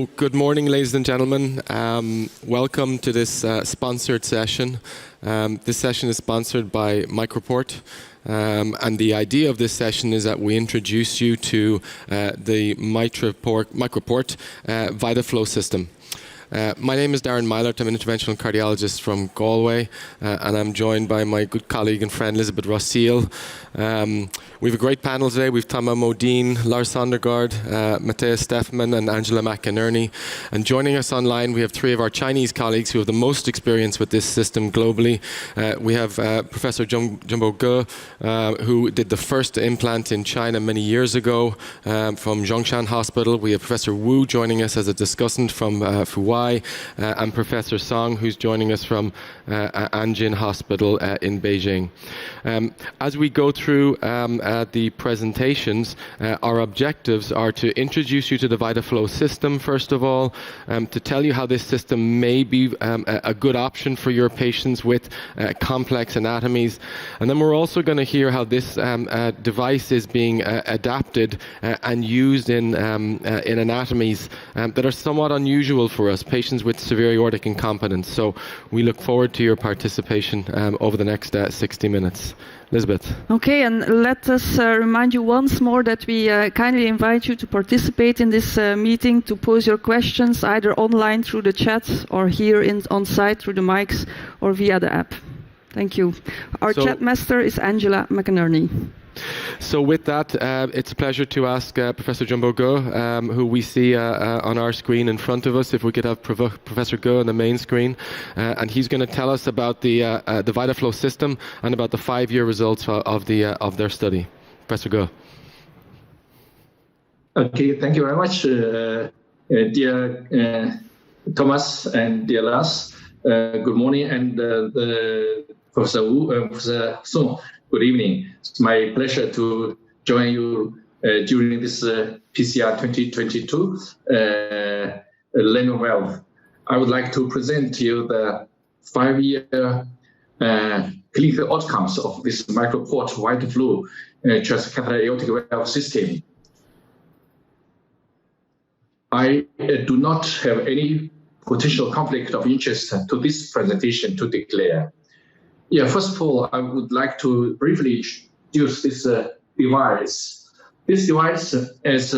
So, good morning, ladies and gentlemen. Welcome to this sponsored session. This session is sponsored by MicroPort. And the idea of this session is that we introduce you to the MicroPort VitaFlow system. My name is Darren Mylert. I'm an interventional cardiologist from Galway, and I'm joined by my good colleague and friend Elizabeth Rosseel. We have a great panel today. We have Thomas Modine, Lars Sondergaard, Matthias Steffman, and Angela McInerney. And joining us online, we have three of our Chinese colleagues who have the most experience with this system globally. We have Professor Jumbo Ge, who did the first implant in China many years ago from Zhongshan Hospital. We have Professor Wu joining us as a discussant from Fuwai, and Professor Song, who's joining us from Anjin Hospital in Beijing. As we go through the presentations, our objectives are to introduce you to the VitaFlow system, first of all, to tell you how this system may be a good option for your patients with complex anatomies. And then we're also going to hear how this device is being adapted and used in anatomies that are somewhat unusual for us, patients with severe aortic incompetence. So we look forward to your participation over the next 60 minutes. Elizabeth. Okay, and let us remind you once more that we kindly invite you to participate in this meeting, to pose your questions either online through the chat or here on site through the mics or via the app. Thank you. Our chat master is Angela McInerney. So with that, it's a pleasure to ask Professor Jumbo Ge, who we see on our screen in front of us, if we could have Professor Ge on the main screen. And he's going to tell us about the VitaFlow system and about the 5-year results of their study. Professor Ge. Okay, thank you very much, dear Thomas and dear Lars. Good morning, and Professor Wu, Professor Song. Good evening. It's my pleasure to join you during this PCR 2022 Learning Wealth. I would like to present to you the 5-year clinical outcomes of this MicroPort VitaFlow Transcatheter aortic valve system. I do not have any potential conflict of interest to this presentation to declare. Yeah, first of all, I would like to briefly introduce this device. This device, as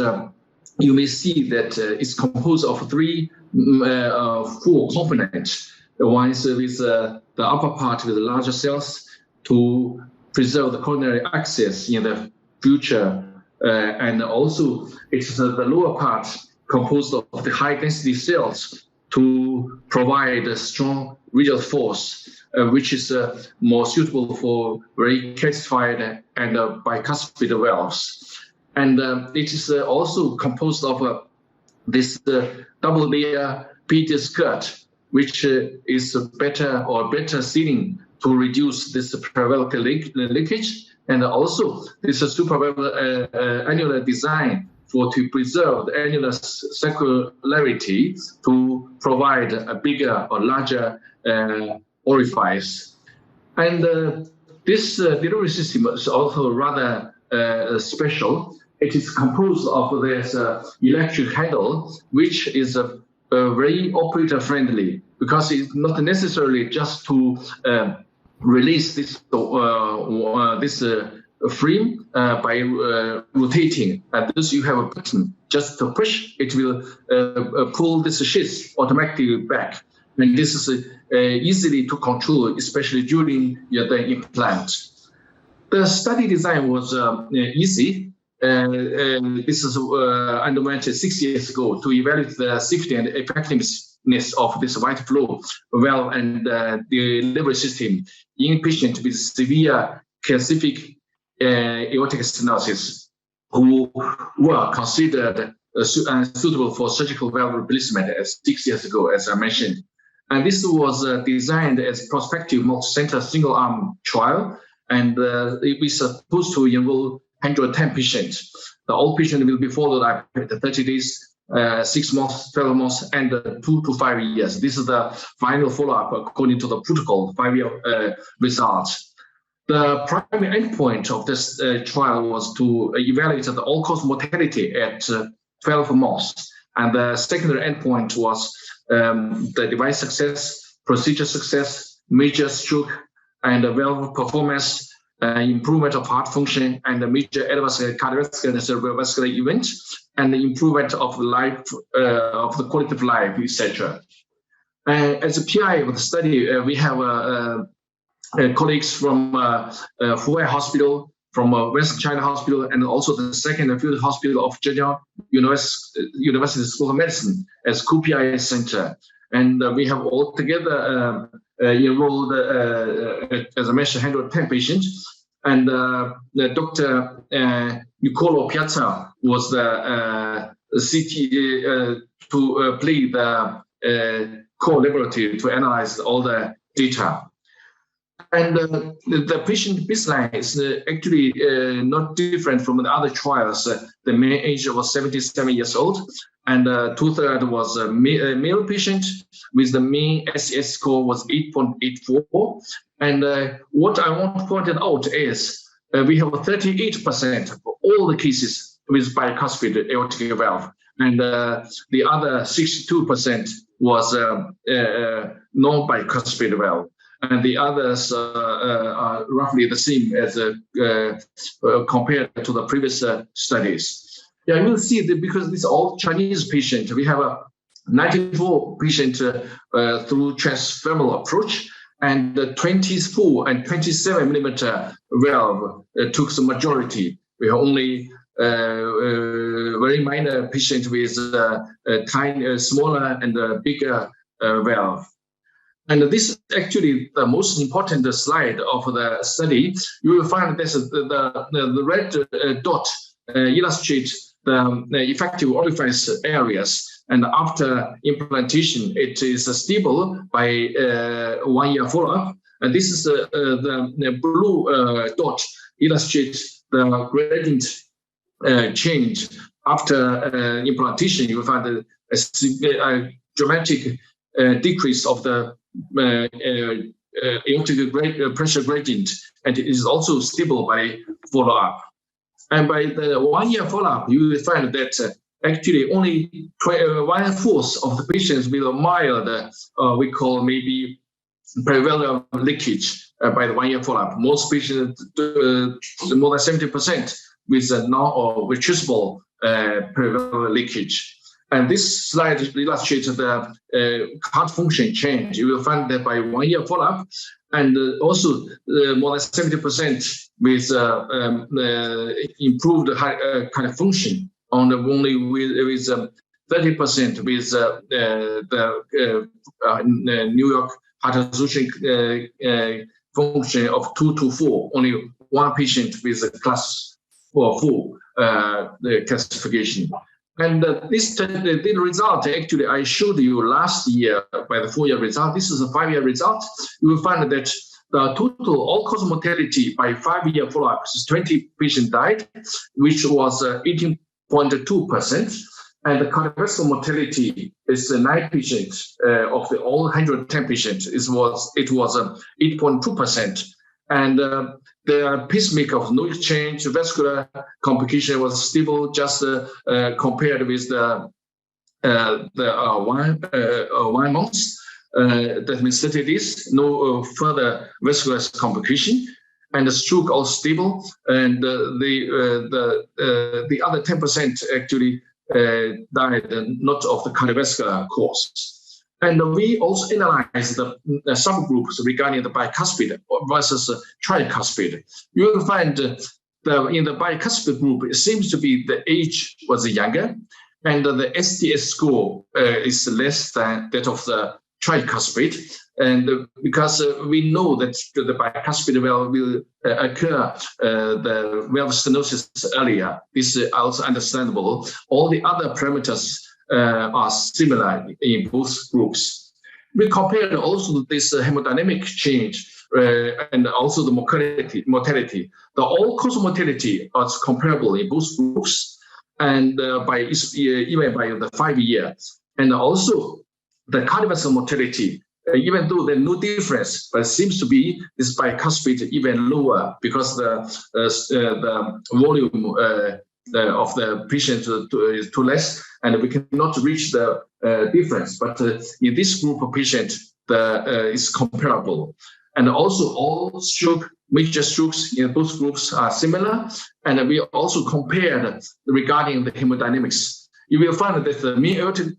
you may see, that is composed of 3 full components. The one is with the upper part with the larger cells to preserve the coronary access in the future, and also it's the lower part composed of the high-density cells to provide a strong radial force, which is more suitable for very calcified and bicuspid valves. And it is also composed of this double-layer PET skirt, which is better sealing to reduce this paravalvular leakage, and also this supravalvular annular design to preserve the annular circularity to provide a bigger or larger orifice. And this delivery system is also rather special. It is composed of this electric handle, which is very operator friendly, because it's not necessarily just to release this frame by rotating. And thus you have a button just to push, it will pull this sheath automatically back. And this is easily to control, especially during the implant. The study design was easy. This is underwent 6 years ago to evaluate the safety and effectiveness of this VitaFlow valve and delivery system in patients with severe calcific aortic stenosis who were considered suitable for surgical valve replacement 6 years ago, as I mentioned. And this was designed as prospective multi-center single-arm trial, and it was supposed to enroll 110 patients. All patients will be followed up at 30 days, 6 months, 12 months, and 2 to 5 years. This is the final follow-up according to the protocol, 5-year results. The primary endpoint of this trial was to evaluate the all-cause mortality at 12 months. And the secondary endpoint was the device success, procedure success, major stroke, and valve performance, improvement of heart function, and the major adverse cardiovascular and cerebrovascular event, and the improvement of life, of the quality of life, etc. As a PI of the study, we have colleagues from Hubei Hospital, from West China Hospital, and also the second field hospital of Zhejiang University School of Medicine as co-PI center. And we have altogether enrolled, as I mentioned, 110 patients. And Dr. Nicolo Piazza was the CT to play the core laboratory to analyze all the data. And the patient baseline is actually not different from the other trials. The mean age was 77 years old, and two-thirds was a male patient with the mean SES score was 8.84. And what I want to point out is we have 38% of all the cases with bicuspid aortic valve, and the other 62% was non-bicuspid valve. And the others are roughly the same as compared to the previous studies. Yeah, you will see that because these are all Chinese patients, we have a 94 patients through transfemoral approach, and the 24 and 27 millimeter valve took the majority. We have only very minor patient with tiny, smaller and bigger valve. And this is actually the most important slide of the study. You will find this the red dot illustrates the effective orifice areas. And after implantation, it is stable by 1 year follow-up. And this is the blue dot illustrates the gradient change after implantation. You will find a dramatic decrease of the aortic pressure gradient, and it is also stable by follow-up. And by the 1 year follow-up, you will find that actually only 1/4 of the patients with a mild, we call maybe perivalvular leakage by the 1 year follow-up. Most patients, more than 70%, with a non or retrievable perivalvular leakage. And this slide illustrates the heart function change. You will find that by 1 year follow-up, and also more than 70% with improved kind of function, on only with 30% with the New York Heart Association function of 2 to 4. Only one patient with a class 4 classification. And the result, actually, I showed you last year by the 4 year result. This is a 5 year result. You will find that the total all-cause mortality by 5 year follow-up is 20 patients died, which was 18.2%. And the cardiovascular mortality is 9 patients of the all 110 patients. It was 8.2%. And the pacemaker of no exchange, vascular complication was stable, just compared with the 1 month. That means 30 days, no further vascular complication, and the stroke all stable. And the other 10% actually died not of the cardiovascular cause. And we also analyzed the subgroups regarding the bicuspid versus tricuspid. You will find in the bicuspid group, it seems to be the age was younger, and the STS score is less than that of the tricuspid. And because we know that the bicuspid valve will occur the valve stenosis earlier, this is also understandable. All the other parameters are similar in both groups. We compared also this hemodynamic change and also the mortality. The all-cause mortality is comparable in both groups, and even by the 5 years. And also the cardiovascular mortality, even though there's no difference, but it seems to be this bicuspid even lower because the volume the patient to less, and we cannot reach the difference. But in this group of patients, is comparable. And also all major strokes in both groups are similar. And we also compared regarding the hemodynamics. You will find that the mean aortic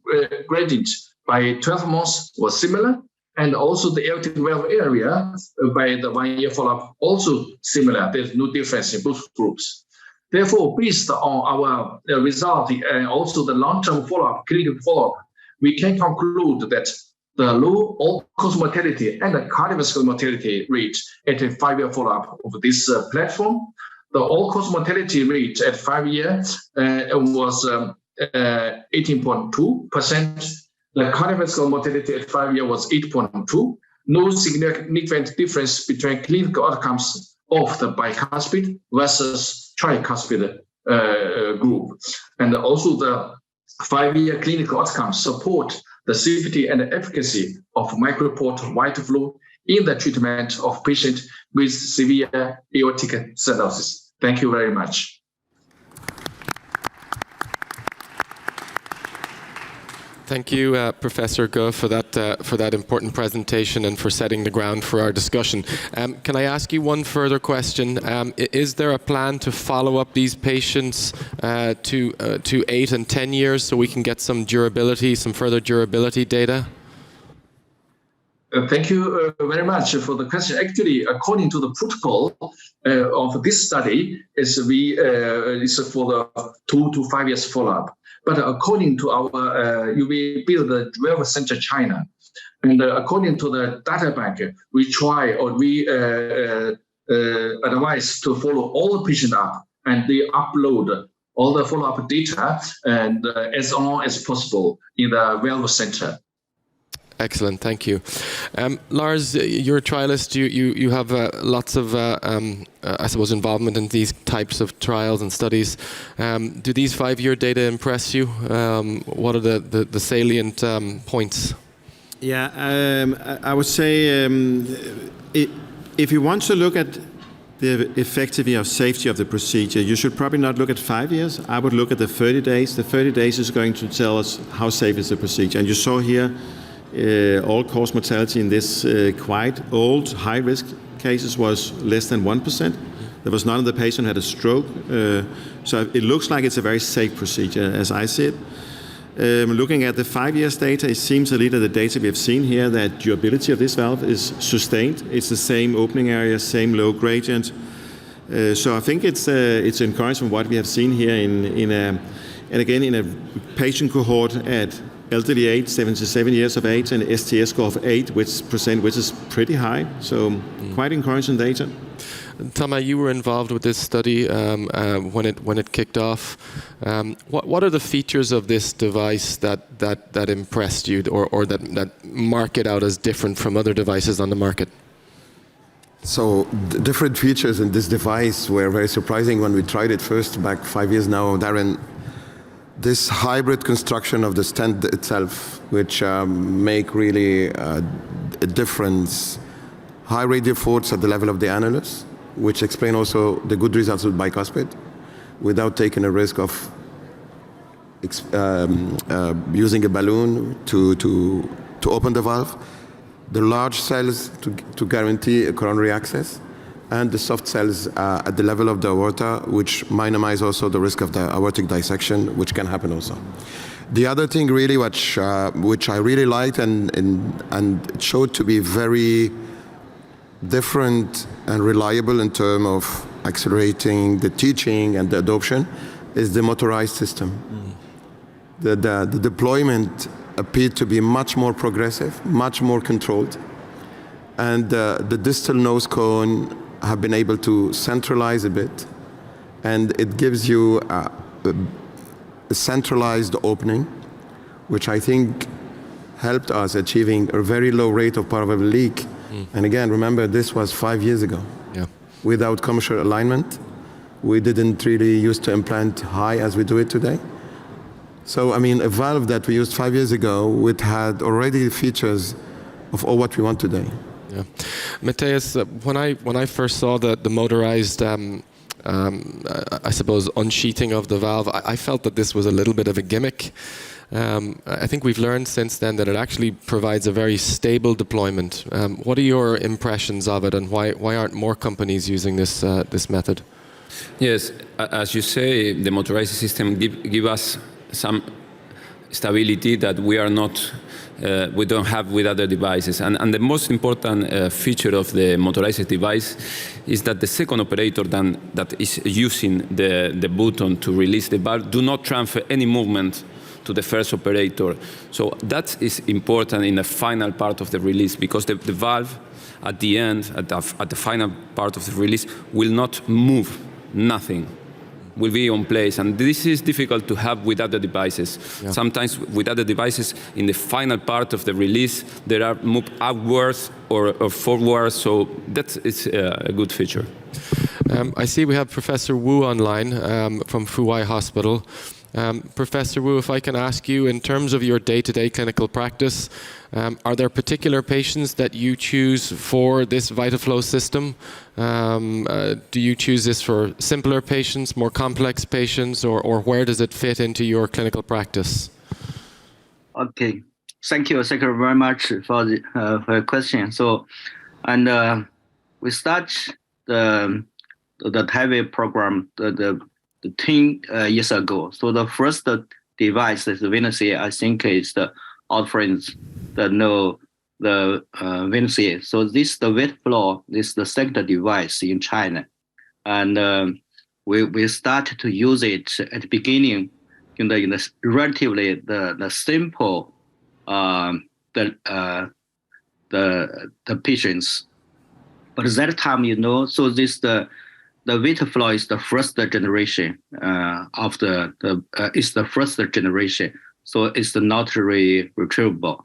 gradient by 12 months was similar. And also the aortic valve area by the 1 year follow-up also similar. There's no difference in both groups. Therefore, based on our result and also the long-term follow-up, clinical follow-up, we can conclude that the low all-cause mortality and the cardiovascular mortality rate at a 5-year follow-up of this platform. The all-cause mortality rate at 5 years was 18.2%. The cardiovascular mortality at 5 years was 8.2%. No significant difference between clinical outcomes of the bicuspid versus tricuspid group. And also the 5-year clinical outcomes support the safety and efficacy of MicroPort VitaFlow in the treatment of patients with severe aortic stenosis. Thank you very much. Thank you, Professor Ge, for that important presentation and for setting the ground for our discussion. Can I ask you one further question? Is there a plan to follow up these patients to 8 and 10 years so we can get some durability, some further durability data? Thank you very much for the question. Actually, according to the protocol of this study, is for the 2 to 5 years follow-up. But according to our, we build the 12 center China, and according to the data bank, we try or we advise to follow all the patients up, and they upload all the follow-up data and as long as possible in the 12 center. Excellent, thank you. Lars, you're a trialist. You have lots of, I suppose, involvement in these types of trials and studies. Do these 5-year data impress you? What are the salient points? Yeah, I would say if you want to look at the effectiveness of safety of the procedure, you should probably not look at 5 years. I would look at the 30 days. The 30 days is going to tell us how safe is the procedure. And you saw here all-cause mortality in this quite old, high-risk cases was less than 1%. There was none of the patients who had a stroke. So it looks like it's a very safe procedure, as I see it. Looking at the 5 years data, it seems a little the data we have seen here that durability of this valve is sustained. It's the same opening area, same low gradient. So I think it's encouraging from what we have seen here in a patient cohort at elderly age, 77 years of age, and STS score of 8%, which is pretty high. So quite encouraging data. Tama, you were involved with this study when it kicked off. What are the features of this device that impressed you, or that mark it out as different from other devices on the market? So the different features in this device were very surprising when we tried it first back 5 years now, Darren. This hybrid construction of the stent itself, which make really a difference. High radial force at the level of the annulus, which explain also the good results with bicuspid, without taking a risk of using a balloon to open the valve. The large cells to guarantee a coronary access, and the soft cells at the level of the aorta, which minimize also the risk of the aortic dissection, which can happen also. The other thing really which I really liked and it showed to be very different and reliable in terms of accelerating the teaching and the adoption is the motorized system. The deployment appeared to be much more progressive, much more controlled, and the distal nose cone have been able to centralize a bit, and it gives you a centralized opening, which I think helped us achieving a very low rate of probable leak. And again, remember, this was 5 years ago. Yeah. Without commercial alignment, we didn't really used to implant high as we do it today. So, I mean, a valve that we used 5 years ago, it had already features of all what we want today. Yeah. Matthias, when I first saw the motorized I suppose, unsheathing of the valve. I felt that this was a little bit of a gimmick. I think we've learned since then that it actually provides a very stable deployment. What are your impressions of it, and why aren't more companies using this method? Yes, as you say, the motorized system give us some stability that we don't have with other devices. And the most important feature of the motorized device is that the second operator that is using the button to release the valve do not transfer any movement to the first operator. So that is important in the final part of the release, because the valve at the end, at the final part of the release, will not move, nothing. Will be on place, and this is difficult to have with other devices. Yeah. Sometimes with other devices, in the final part of the release, there are move upwards or forwards, so that is a good feature. I see we have Professor Wu online from Fuwai Hospital. Professor Wu, if I can ask you, in terms of your day-to-day clinical practice, are there particular patients that you choose for this VitaFlow system? Do you choose this for simpler patients, more complex patients, or where does it fit into your clinical practice? Okay, thank you very much for the question. So, and we start the TAVI program the 10 years ago. So the first device is the VitaFlow. I think is the all friends that know the VitaFlow. So this the VitaFlow is the second device in China, and we started to use it at the beginning in the relatively the simple the patients. But at that time, so this the VitaFlow is the first generation of it's the first generation, so it's not retrievable.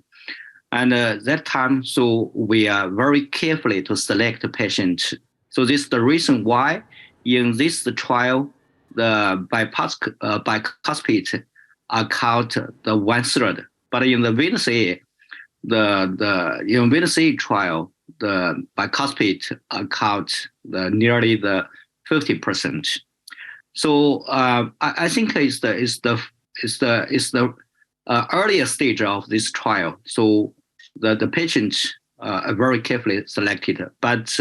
And that time, so we are very carefully to select the patient. So this is the reason why in this trial, the bicuspid account the 1/3, but in the VitaFlow, in VitaFlow trial, the bicuspid account nearly the 50%. So I think it's the earlier stage of this trial. So the patients are very carefully selected. But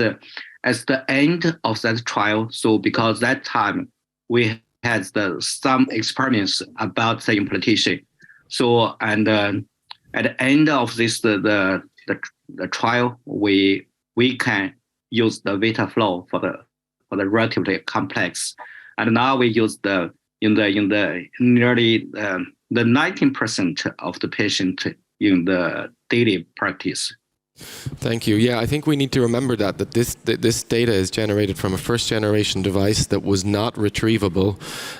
at the end of that trial, so because that time we had some experiments about the implantation. So and at the end of this the trial, we can use the VitaFlow for the relatively complex, and now we use in the nearly the 19% of the patient in the daily practice. Thank you. Yeah, I think we need to remember that this data is generated from a first-generation device that was not retrievable,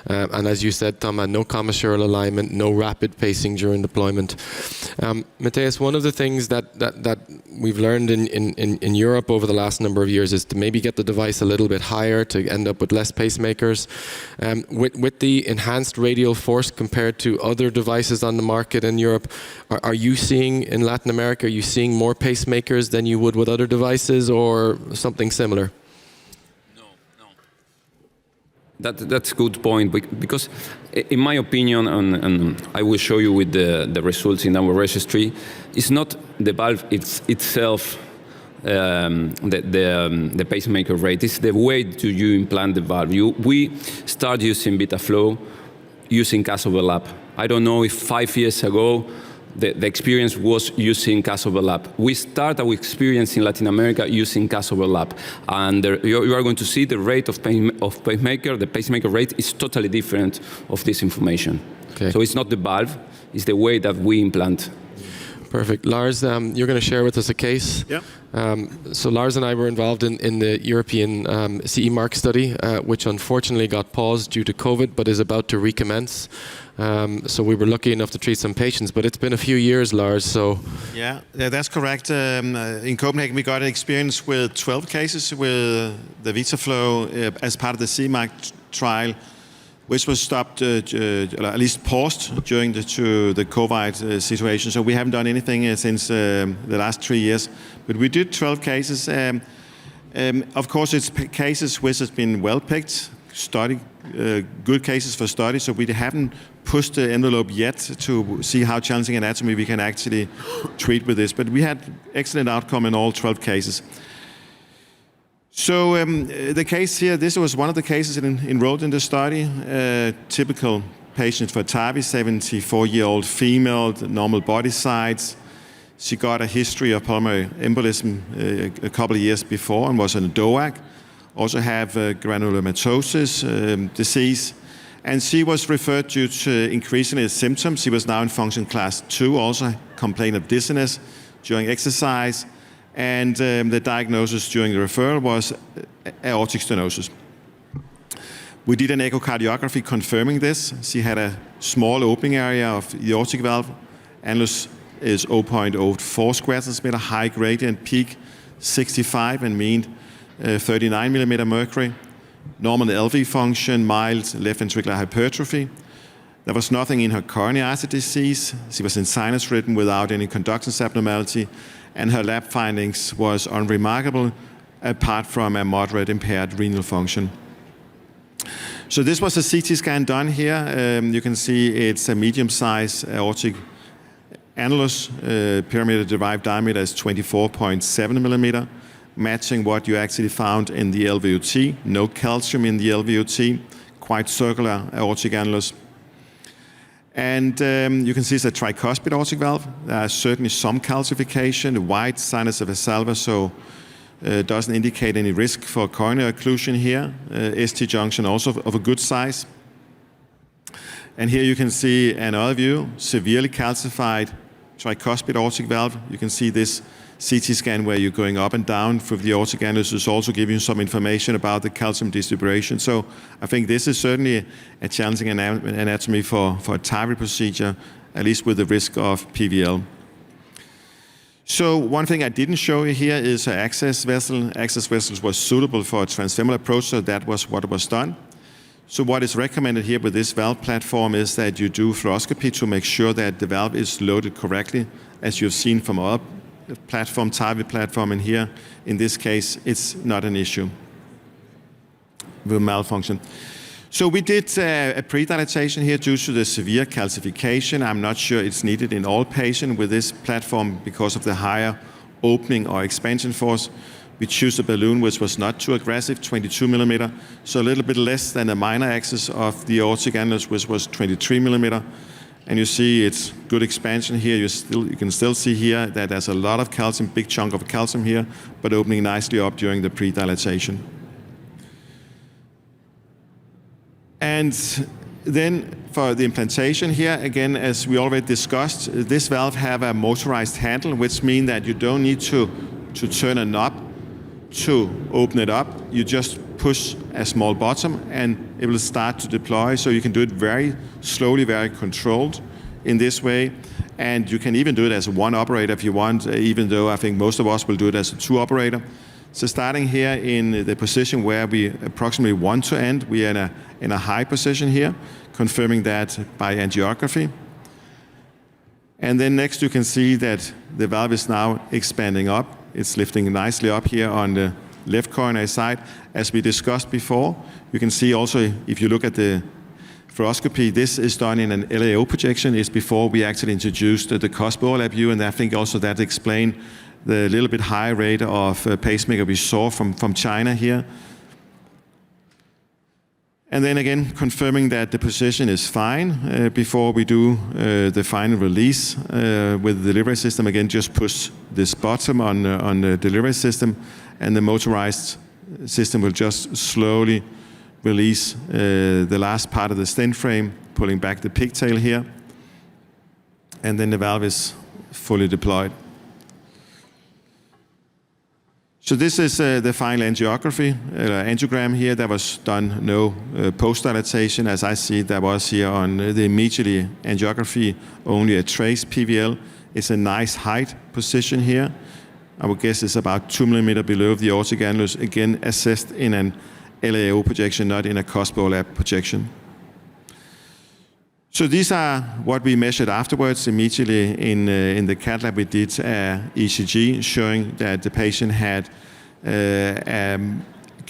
and as you said, Thomas, no commissural alignment, no rapid pacing during deployment. Matthias, one of the things that we've learned in Europe over the last number of years is to maybe get the device a little bit higher to end up with less pacemakers. With the enhanced radial force compared to other devices on the market in Europe, are you seeing in Latin America, are you seeing more pacemakers than you would with other devices, or something similar? No. That's a good point, because in my opinion, and I will show you with the results in our registry, it's not the valve itself, the pacemaker rate. It's the way you implant the valve. We start using VitaFlow using cast overlap. I don't know if 5 years ago the experience was using cast overlap. We start our experience in Latin America using cast overlap, and you are going to see the rate of pacemaker, the pacemaker rate is totally different of this information. Okay. So it's not the valve, it's the way that we implant. Perfect. Lars, you're going to share with us a case. Yeah. So Lars and I were involved in the European CE mark study, which unfortunately got paused due to COVID, but is about to recommence. So we were lucky enough to treat some patients, but it's been a few years, Lars, so... Yeah, that's correct. In Copenhagen, we got an experience with 12 cases with the VitaFlow as part of the CE mark trial, which was stopped, at least paused during the COVID situation. So we haven't done anything since the last 3 years. But we did 12 cases. Of course, it's cases which has been well picked. good cases for study, so we haven't pushed the envelope yet to see how challenging anatomy we can actually treat with this. But we had excellent outcome in all 12 cases. So the case here, this was one of the cases enrolled in the study. Typical patient for TAVI, 74-year-old female, normal body size. She got a history of pulmonary embolism a couple of years before and was on a DOAC. Also have granulomatosis disease. And she was referred due to increasing symptoms. She was now in function class 2, also complained of dizziness during exercise. And the diagnosis during the referral was aortic stenosis. We did an echocardiography confirming this. She had a small opening area of the aortic valve. Annulus is 0.04 square centimeter, high gradient, peak 65 and mean 39 millimeter mercury. Normal LV function, mild left ventricular hypertrophy. There was nothing in her coronary artery disease. She was in sinus rhythm without any conductance abnormality, and her lab findings was unremarkable apart from a moderate impaired renal function. So this was a CT scan done here. You can see it's a medium-sized aortic annulus. Perimeter-derived diameter is 24.7 millimeter, matching what you actually found in the LVOT. No calcium in the LVOT, quite circular aortic annulus. And you can see it's a tricuspid aortic valve. There's certainly some calcification, the wide sinus of valsalva, so doesn't indicate any risk for coronary occlusion here. ST junction also of a good size. And here you can see another view, severely calcified tricuspid aortic valve. You can see this CT scan where you're going up and down through the aortic annulus is also giving you some information about the calcium distribution. So I think this is certainly a challenging anatomy for a TAVI procedure, at least with the risk of PVL. So one thing I didn't show you here is an access vessel. Access vessels was suitable for a transfemoral approach, so that was what was done. So what is recommended here with this valve platform is that you do fluoroscopy to make sure that the valve is loaded correctly, as you've seen from our platform, TAVI platform, and here, in this case, it's not an issue with malfunction. So we did a pre-dilatation here due to the severe calcification. I'm not sure it's needed in all patients with this platform because of the higher opening or expansion force. We choose a balloon which was not too aggressive, 22 millimeter, so a little bit less than the minor axis of the aortic annulus, which was 23 millimeter. And you see it's good expansion here. You can still see here that there's a lot of calcium, big chunk of calcium here, but opening nicely up during the pre-dilatation. And then for the implantation here, again, as we already discussed, this valve have a motorized handle, which means that you don't need to turn a knob to open it up. You just push a small button and it will start to deploy. So you can do it very slowly, very controlled in this way. And you can even do it as one operator if you want, even though I think most of us will do it as a two operator. So starting here in the position where we approximately want to end, we are in a high position here, confirming that by angiography. And then next you can see that the valve is now expanding up. It's lifting nicely up here on the left coronary side. As we discussed before, you can see also, if you look at the fluoroscopy, this is done in an LAO projection. It's before we actually introduced the cusp overlap view, and I think also that explains the little bit high rate of pacemaker we saw from China here. And then again, confirming that the position is fine before we do the final release with the delivery system. Again, just push this button on the delivery system, and the motorized system will just slowly release the last part of the stent frame, pulling back the pigtail here. And then the valve is fully deployed. So this is the final angiography, angiogram here. There was done no post-dilatation, as I see there was here on the immediately angiography, only a trace PVL. It's a nice height position here. I would guess it's about 2 millimeter below the aortic annulus, again assessed in an LAO projection, not in a cusp overlap projection. So these are what we measured afterwards. Immediately in the cath lab, we did ECG showing that the patient had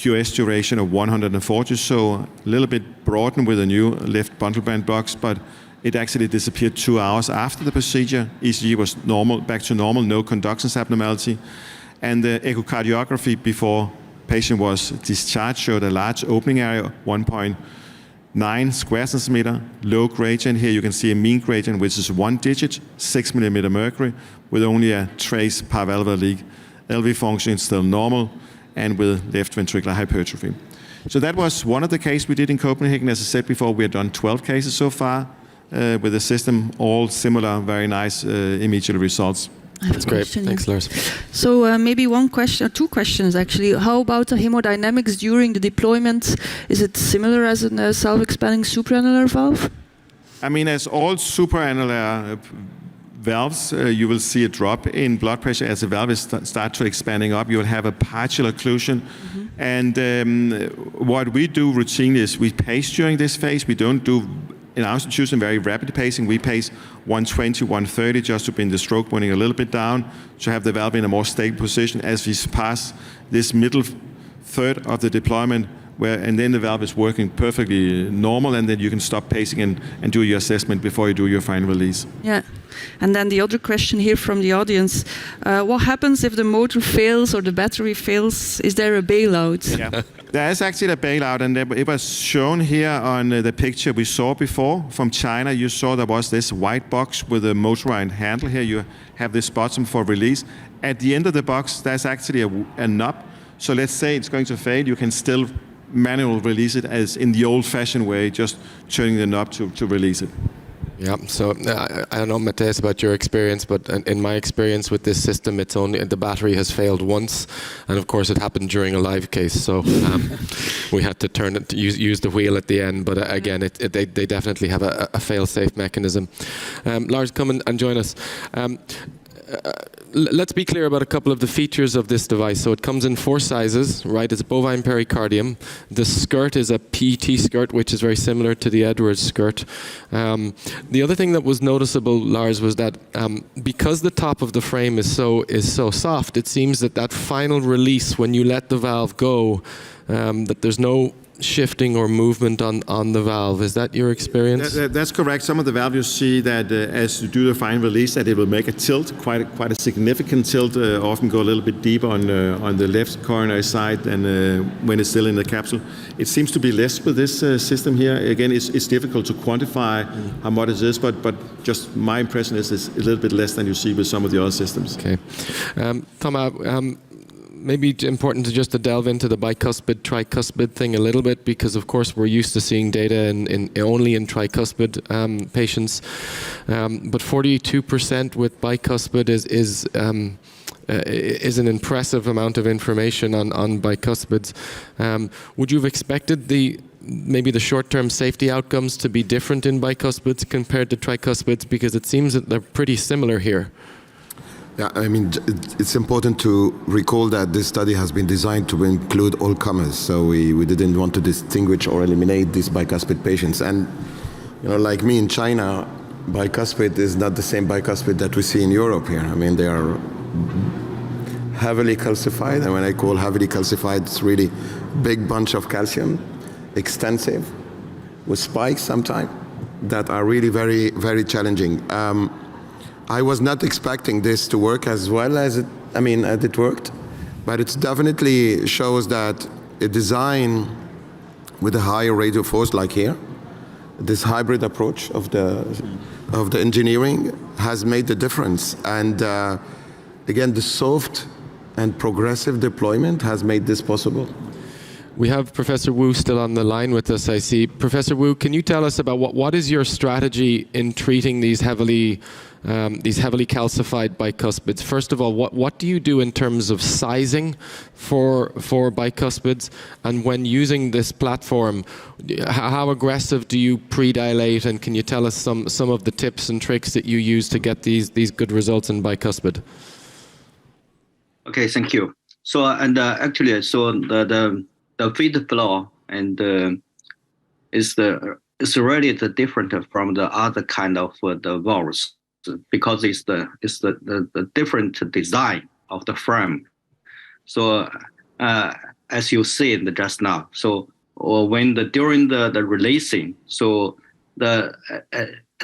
QS duration of 140, so a little bit broadened with a new left bundle band box, but it actually disappeared 2 hours after the procedure. ECG was normal, back to normal, no conductance abnormality. And the echocardiography before patient was discharged showed a large opening area, 1.9 square centimeter, low gradient. Here you can see a mean gradient, which is 1 digit, 6 millimeter mercury, with only a trace paravalvular leak. LV function is still normal, and with left ventricular hypertrophy. So that was one of the cases we did in Copenhagen. As I said before, we had done 12 cases so far with the system, all similar, very nice immediate results. That's great. Thanks, Lars. So maybe one question, or two questions actually. How about the hemodynamics during the deployment? Is it similar as a self-expanding supraannular valve? I mean, as all supraannular valves, you will see a drop in blood pressure as the valve start to expanding up. You will have a partial occlusion. And what we do routinely is we pace during this phase. We don't do, in our institution, very rapid pacing. We pace 120, 130 just to bring the stroke volume a little bit down, to have the valve in a more stable position as we pass this middle third of the deployment, and then the valve is working perfectly normal, and then you can stop pacing and do your assessment before you do your final release. Yeah. And then the other question here from the audience, what happens if the motor fails or the battery fails? Is there a bailout? Yeah. There is actually a bailout, and it was shown here on the picture we saw before from China. You saw there was this white box with a motorized handle. Here you have this button for release. At the end of the box, there's actually a knob. So let's say it's going to fail, you can still manually release it as in the old-fashioned way, just turning the knob to release it. Yeah, so I don't know, Matthias, about your experience, but in my experience with this system, it's only the battery has failed once, and of course it happened during a live case, so we had to turn it, use the wheel at the end. But again, they definitely have a fail-safe mechanism. Lars, come and join us. Let's be clear about a couple of the features of this device. So it comes in 4 sizes, right? It's a bovine pericardium. The skirt is a PET skirt, which is very similar to the Edwards skirt. The other thing that was noticeable, Lars, was that because the top of the frame is so soft, it seems that final release, when you let the valve go, that there's no shifting or movement on the valve. Is that your experience? That's correct. Some of the valves you see that as you do the final release, that it will make a tilt, quite a significant tilt, often go a little bit deeper on the left coronary side than when it's still in the capsule. It seems to be less with this system here. Again, it's difficult to quantify how much it is, but just my impression is it's a little bit less than you see with some of the other systems. Okay. Thomas, maybe important to delve into the bicuspid, tricuspid thing a little bit, because of course we're used to seeing data only in tricuspid patients, but 42% with bicuspid is an impressive amount of information on bicuspids. Would you have expected maybe the short-term safety outcomes to be different in bicuspids compared to tricuspids, because it seems that they're pretty similar here? Yeah, I mean, it's important to recall that this study has been designed to include all comers. So we didn't want to distinguish or eliminate these bicuspid patients. And, like me in China, bicuspid is not the same bicuspid that we see in Europe here. I mean, they are heavily calcified. And when I call heavily calcified, it's really big bunch of calcium, extensive, with spikes sometimes, that are really very, very challenging. I was not expecting this to work as well as it worked, but it definitely shows that a design with a higher radial force, like here, this hybrid approach of the engineering has made the difference. And again, the soft and progressive deployment has made this possible. We have Professor Wu still on the line with us, I see. Professor Wu, can you tell us about what is your strategy in treating these heavily calcified bicuspids? First of all, what do you do in terms of sizing for bicuspids? And when using this platform, how aggressive do you pre-dilate? And can you tell us some of the tips and tricks that you use to get these good results in bicuspid? Okay, thank you. So actually, the VitaFlow and is really different from the other kind of the valves, because it's the different design of the frame. So as you said just now, so when during the releasing, so at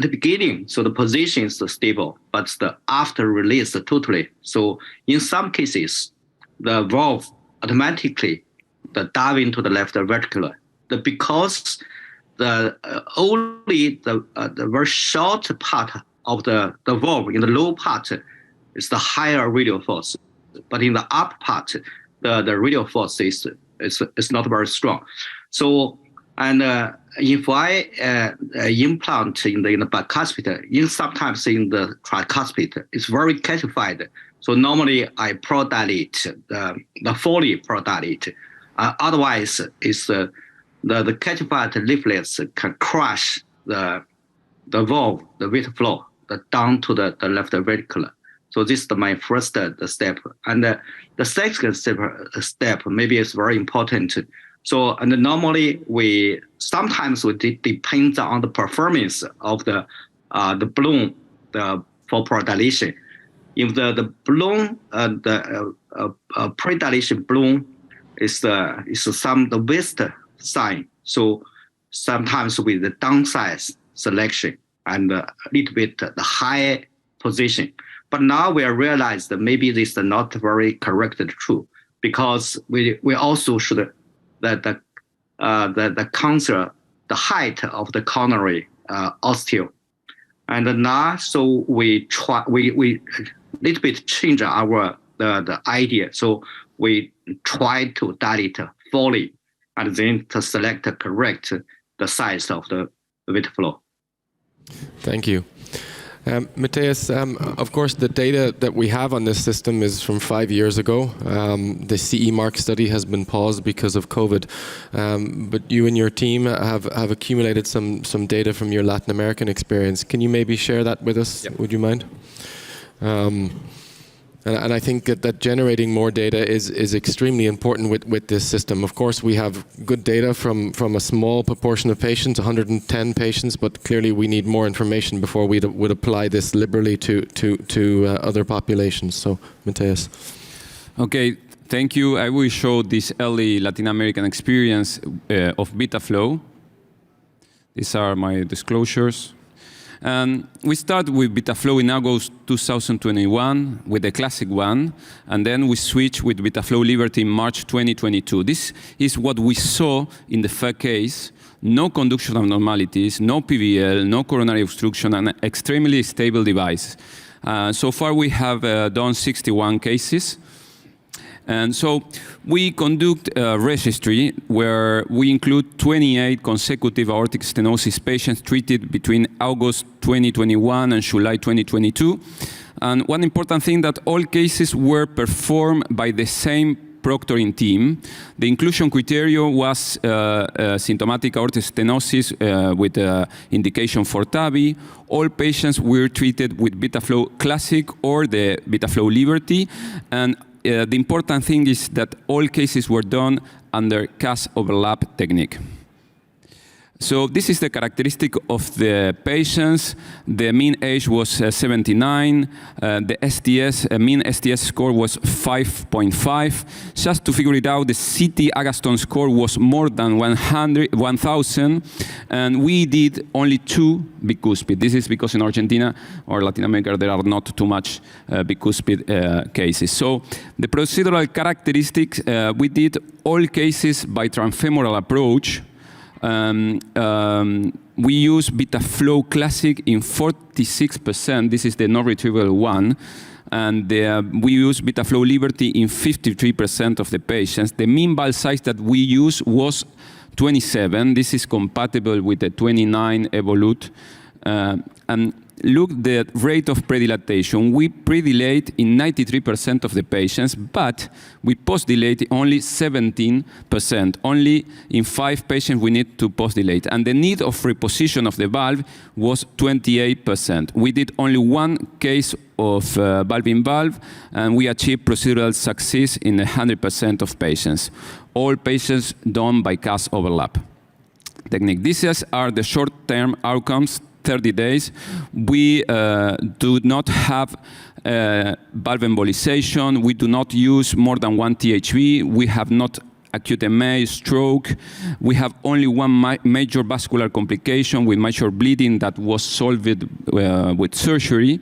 the beginning, so the position is stable, but after release totally. So in some cases, the valve automatically dive into the left ventricular. Because only the very short part of the valve in the low part is the higher radial force, but in the upper part, the radial force is not very strong. So, and if I implant in the bicuspid, sometimes in the tricuspid, it's very calcified. So normally I pro-dilate, the Foley pro-dilate. Otherwise, it's the calcified leaflets can crush the valve, the VitaFlow, down to the left ventricular. So this is my first step. And the second step maybe is very important. So, and normally sometimes it depends on the performance of the balloon for pro-dilation. If the balloon, pre-dilation balloon is the waist sign. So sometimes with the downside selection and a little bit the high position. But now we realize that maybe this is not very correct true, because we also should the consider the height of the coronary osteo. And now so we little bit change the idea. So we try to dilate fully and then to select correct the size of the VitaFlow. Thank you. Matthias, of course, the data that we have on this system is from 5 years ago. The CE mark study has been paused because of COVID, but you and your team have accumulated some data from your Latin American experience. Can you maybe share that with us? Yep. Would you mind? And I think that generating more data is extremely important with this system. Of course, we have good data from a small proportion of patients, 110 patients, but clearly we need more information before we would apply this liberally to other populations. So, Matthias. Okay, thank you. I will show this early Latin American experience of VitaFlow. These are my disclosures. We start with VitaFlow in August 2021 with the classic one, and then we switch with VitaFlow Liberty in March 2022. This is what we saw in the first case. No conduction abnormalities, no PVL, no coronary obstruction, and extremely stable device. So far we have done 61 cases. And so we conduct a registry where we include 28 consecutive aortic stenosis patients treated between August 2021 and July 2022. And one important thing that all cases were performed by the same proctoring team. The inclusion criteria was symptomatic aortic stenosis with indication for TAVI. All patients were treated with VitaFlow Classic or the VitaFlow Liberty. And the important thing is that all cases were done under CAS overlap technique. So this is the characteristic of the patients. The mean age was 79. The STS, mean STS score was 5.5. Just to figure it out, the CT Agatston score was more than 1,000. And we did only 2 bicuspid. This is because in Argentina or Latin America, there are not too much bicuspid cases. So the procedural characteristics, we did all cases by transfemoral approach. We use VitaFlow Classic in 46%. This is the non-retrievable one. And we use VitaFlow Liberty in 53% of the patients. The mean valve size that we use was 27. This is compatible with the 29 Evolute. And look the rate of predilatation. We predilate in 93% of the patients, but we post-dilate only 17%. Only in 5 patients we need to post-dilate. And the need of reposition of the valve was 28%. We did only 1 case of valve-in-valve, and we achieved procedural success in 100% of patients. All patients done by CAS overlap technique. These are the short-term outcomes. 30 days. We do not have valve embolization. We do not use more than 1 THV. We have not acute MA, stroke. We have only one major vascular complication with major bleeding that was solved with surgery.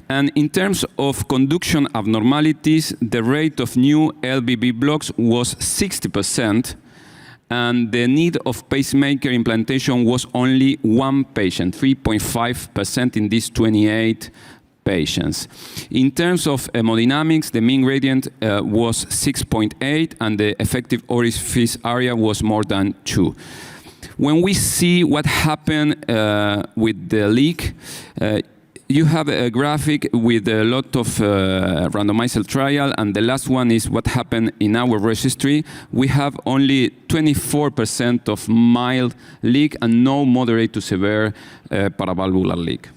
And in terms of conduction abnormalities, the rate of new LVB blocks was 60%, and the need of pacemaker implantation was only one patient, 3.5% in these 28 patients. In terms of hemodynamics, the mean gradient was 6.8, and the effective orifice area was more than 2. When we see what happened with the leak, you have a graphic with a lot of randomized trial, and the last one is what happened in our registry. We have only 24% of mild leak and no moderate to severe paravalvular leak.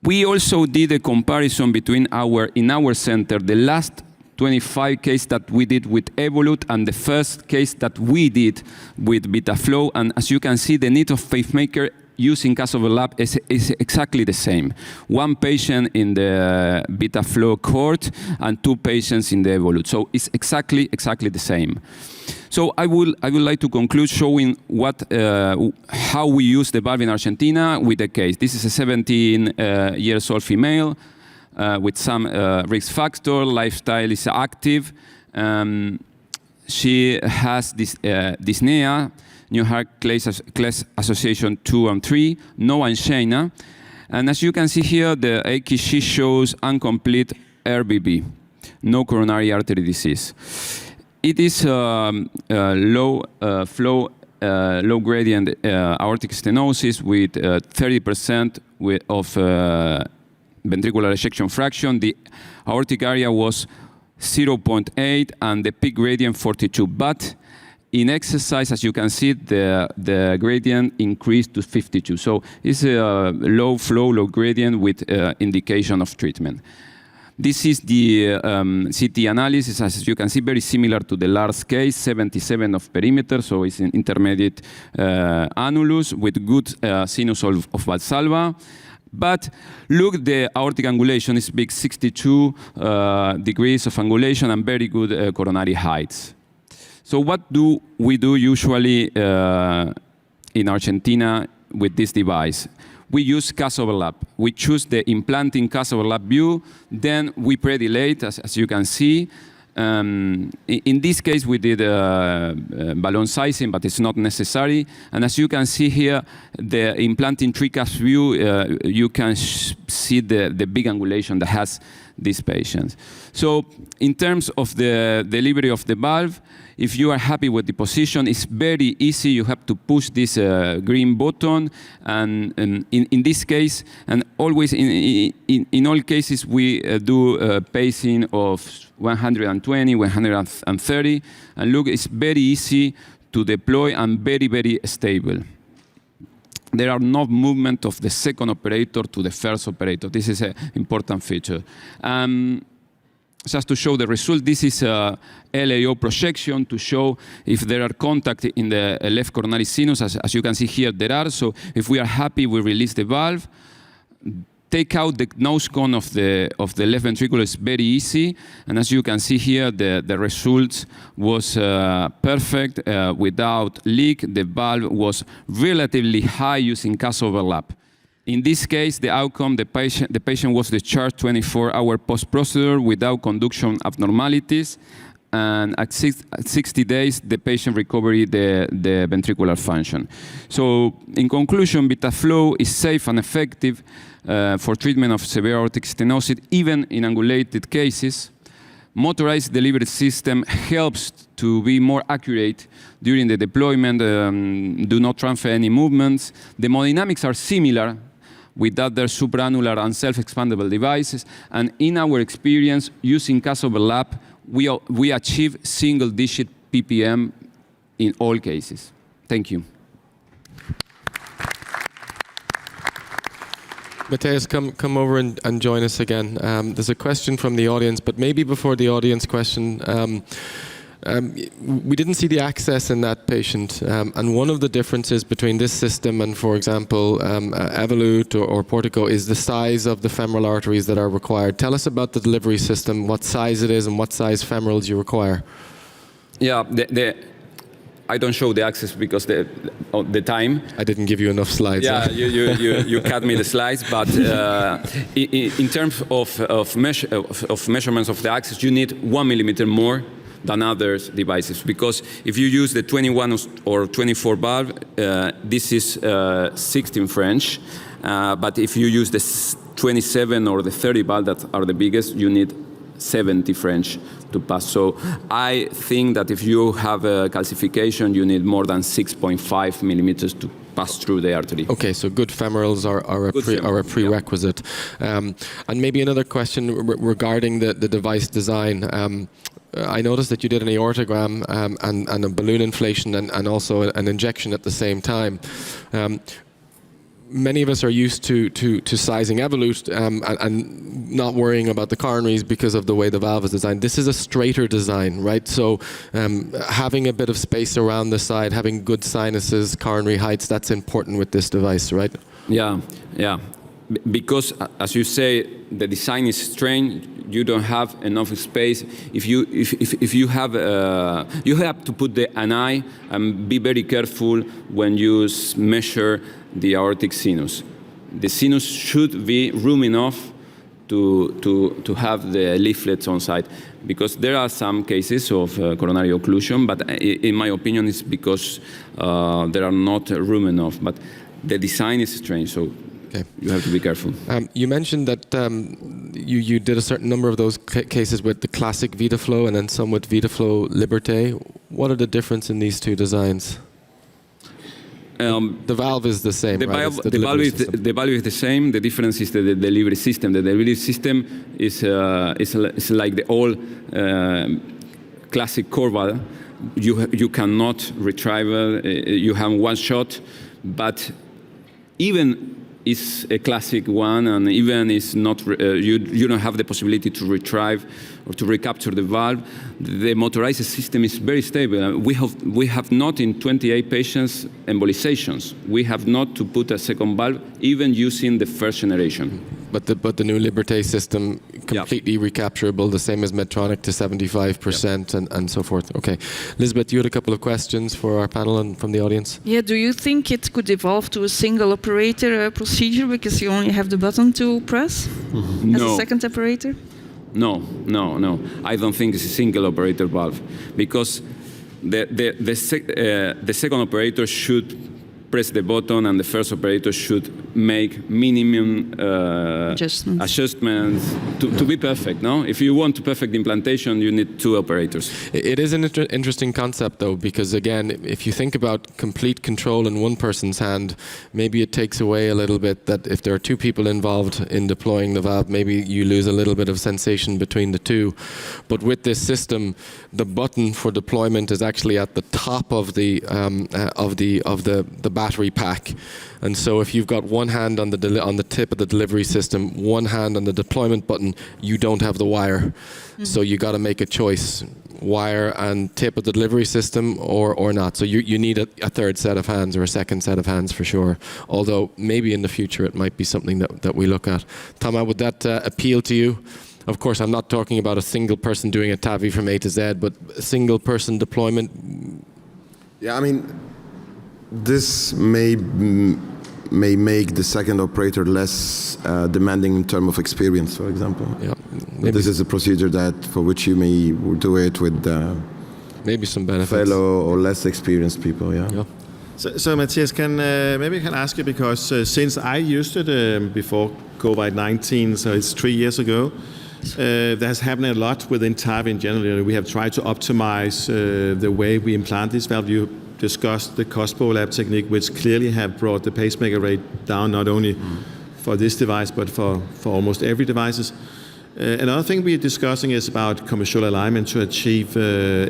We also did a comparison between in our center, the last 25 case that we did with Evolut and the first case that we did with VitaFlow. And as you can see, the need of pacemaker using CAS-overlap is exactly the same. One patient in the VitaFlow cohort and 2 patients in the Evolut. So it's exactly the same. So I would like to conclude showing how we use the valve in Argentina with a case. This is a 17-year-old female with some risk factor. Lifestyle is active. She has this dyspnea, New Heart Class Association 2 and 3, no angina. And as you can see here, the AKG shows incomplete RBB, no coronary artery disease. It is low flow, low gradient aortic stenosis with 30% of ventricular ejection fraction. The aortic area was 0.8 and the peak gradient 42. But in exercise, as you can see, the gradient increased to 52. So it's a low flow, low gradient with indication of treatment. This is the CT analysis, as you can see, very similar to the last case, 77 of perimeter, so it's an intermediate annulus with good sinus of Valsalva. But look, the aortic angulation is big, 62 degrees of angulation and very good coronary heights. So what do we do usually in Argentina with this device? We use CAS-overlap. We choose the implanting CAS-overlap view, then we predilate, as you can see. In this case, we did balloon sizing, but it's not necessary. And as you can see here, the implanting TRICAS view, you can see the big angulation that has these patients. So in terms of the delivery of the valve, if you are happy with the position, it's very easy. You have to push this green button. And in this case, and always in all cases, we do pacing of 120, 130. And look, it's very easy to deploy and very, very stable. There are no movement of the second operator to the first operator. This is an important feature. Just to show the result, this is a LAO projection to show if there are contact in the left coronary sinus. As you can see here, there are. So if we are happy, we release the valve. Take out the nose cone of the left ventricle is very easy. And as you can see here, the result was perfect without leak. The valve was relatively high using CAS-overlap. In this case, the outcome, the patient was discharged 24-hour post-procedure without conduction abnormalities. And at 60 days, the patient recovered the ventricular function. So in conclusion, VitaFlow is safe and effective for treatment of severe aortic stenosis, even in angulated cases. Motorized delivery system helps to be more accurate during the deployment, do not transfer any movements. The hemodynamics are similar with other supraannular and self-expandable devices. And in our experience, using CAS-overlap, we achieve single-digit ppm in all cases. Thank you. Matthias, come over and join us again. There's a question from the audience, but maybe before the audience question, we didn't see the access in that patient. And one of the differences between this system and, for example, Evolut or Portico is the size of the femoral arteries that are required. Tell us about the delivery system, what size it is and what size femorals you require. Yeah, I don't show the access because of the time. I didn't give you enough slides. Yeah, you cut me the slides, but in terms of measurements of the access, you need 1 millimeter more than other devices, because if you use the 21 or 24 valve, this is 16 French, but if you use the 27 or the 30 valve that are the biggest, you need 70 French to pass. So I think that if you have a calcification, you need more than 6.5 millimeters to pass through the artery. Okay, so good femorals are a prerequisite. Yeah. And maybe another question regarding the device design. I noticed that you did an aortogram and a balloon inflation and also an injection at the same time. Many of us are used to sizing evolute and not worrying about the coronaries because of the way the valve is designed. This is a straighter design, right? So having a bit of space around the side, having good sinuses, coronary heights, that's important with this device, right? Yeah. Because, as you say, the design is strange. You don't have enough space. If you have to put an eye and be very careful when you measure the aortic sinus. The sinus should be room enough to have the leaflets on site, because there are some cases of coronary occlusion, but in my opinion, it's because there are not room enough. But the design is strange, so. Okay. You have to be careful. You mentioned that you did a certain number of those cases with the classic VitaFlow and then some with VitaFlow Liberté. What are the difference in these two designs? The valve is the same, the right? The valve is the same. The difference is the delivery system. The delivery system is like the old classic core valve. You cannot retrieve. You have one shot, but even is a classic one, and even is not, you don't have the possibility to retrieve or to recapture the valve. The motorized system is very stable. We have not in 28 patients embolizations. We have not to put a second valve, even using the first generation. But the new Liberté system, completely recapturable, the same as Medtronic to 75% and so forth. Okay. Lisbeth, you had a couple of questions for our panel and from the audience. Yeah, do you think it could evolve to a single operator procedure because you only have the button to press as a second operator? No. I don't think it's a single operator valve, because the second operator should press the button and the first operator should make minimum adjustments to be perfect. No, if you want to perfect implantation, you need two operators. It is an interesting concept, though, because again, if you think about complete control in one person's hand, maybe it takes away a little bit that if there are two people involved in deploying the valve, maybe you lose a little bit of sensation between the two. But with this system, the button for deployment is actually at the top of the battery pack, and so if you've got one hand on the tip of the delivery system, one hand on the deployment button, you don't have the wire. Mm-hmm. So you got to make a choice: wire and tip of the delivery system, or not. So you need a third set of hands or a second set of hands for sure. Although maybe in the future it might be something that we look at. Thomas, would that appeal to you? Of course, I'm not talking about a single person doing a TAVI from A to Z, but a single person deployment. Yeah, I mean, this may make the second operator less demanding in terms of experience, for example. Yeah, this is a procedure for which you may do it with maybe some benefits. Fellow or less experienced people. Yeah. So Matthias, maybe I can ask you, because since I used it before COVID-19, so it's 3 years ago. There has happened a lot within TAVI in general. We have tried to optimize the way we implant this valve. You discussed the COSPO lab technique, which clearly have brought the pacemaker rate down, not only for this device, but for almost every devices. Another thing we're discussing is about commercial alignment to achieve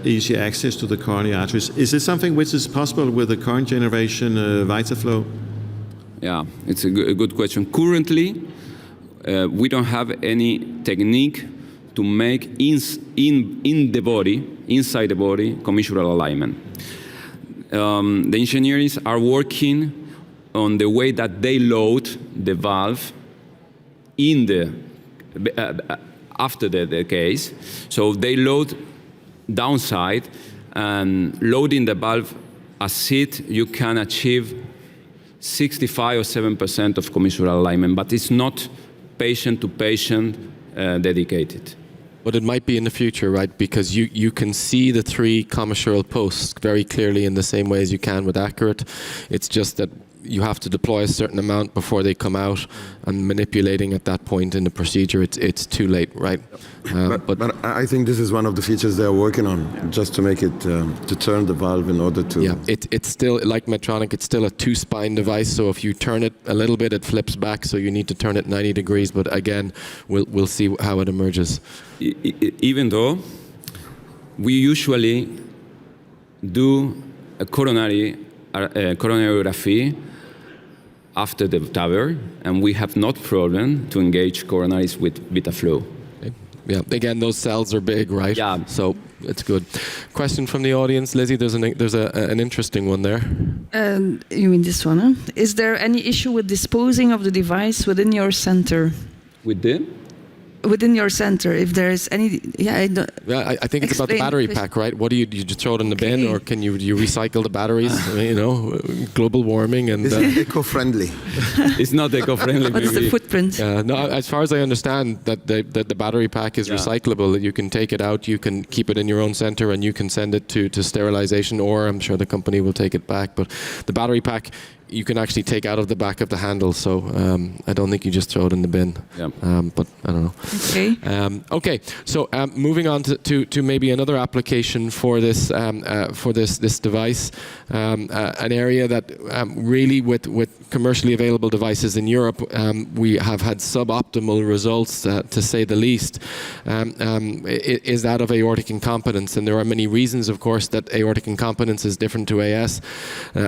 easy access to the coronary arteries. Is this something which is possible with the current generation VitaFlow? Yeah, it's a good question. Currently, we don't have any technique to make inside the body, commissural alignment. The engineers are working on the way that they load the valve after the case. So they load downside, and loading the valve as it, you can achieve 65 or 7% of commissural alignment, but it's not patient-to-patient dedicated. But it might be in the future, right? Because you can see the 3 commissural posts very clearly in the same way as you can with Accurate. It's just that you have to deploy a certain amount before they come out, and manipulating at that point in the procedure, it's too late, right? But I think this is one of the features they're working on, just to make it, to turn the valve in order to... Yeah, it's still, like Medtronic, it's still a 2-spine device, so if you turn it a little bit, it flips back, so you need to turn it 90 degrees, but again, we'll see how it emerges. Even though we usually do a coronarography after the TAVI, and we have not problem to engage coronaries with VitaFlow. Okay. Yeah, again, those cells are big, right? Yeah. So it's good. Question from the audience, Lizzie. There's an interesting one there. You mean this one? Huh? Is there any issue with disposing of the device within your center? With the? Within your center, if there is any, I think it's about the battery pack, right? What do you just throw it in the bin, or can you recycle the batteries? Global warming and. Is it eco-friendly? It's not eco-friendly. What is the footprint? No, as far as I understand, that the battery pack is recyclable. That you can take it out, you can keep it in your own center, and you can send it to sterilization, or I'm sure the company will take it back. But the battery pack, you can actually take out of the back of the handle, so I don't think you just throw it in the bin. Yeah. But I don't know. Okay. Okay. So moving on to maybe another application for this device, an area that really with commercially available devices in Europe, we have had suboptimal results, to say the least, is that of aortic incompetence, and there are many reasons, of course, that aortic incompetence is different to AS,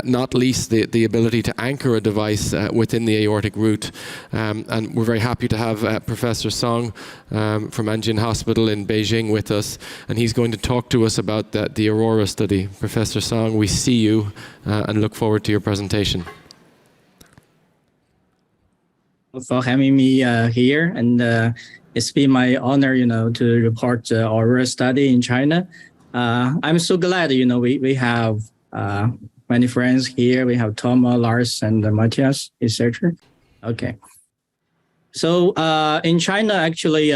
not least the ability to anchor a device within the aortic root. And we're very happy to have Professor Song from Anjin Hospital in Beijing with us, and he's going to talk to us about the Aurora study. Professor Song, we see you and look forward to your presentation. For having me here, and it's been my honor, to report the Aurora study in China. I'm so glad, we have many friends here. We have Thomas, Lars, and Matthias, etc. Okay. So in China, actually,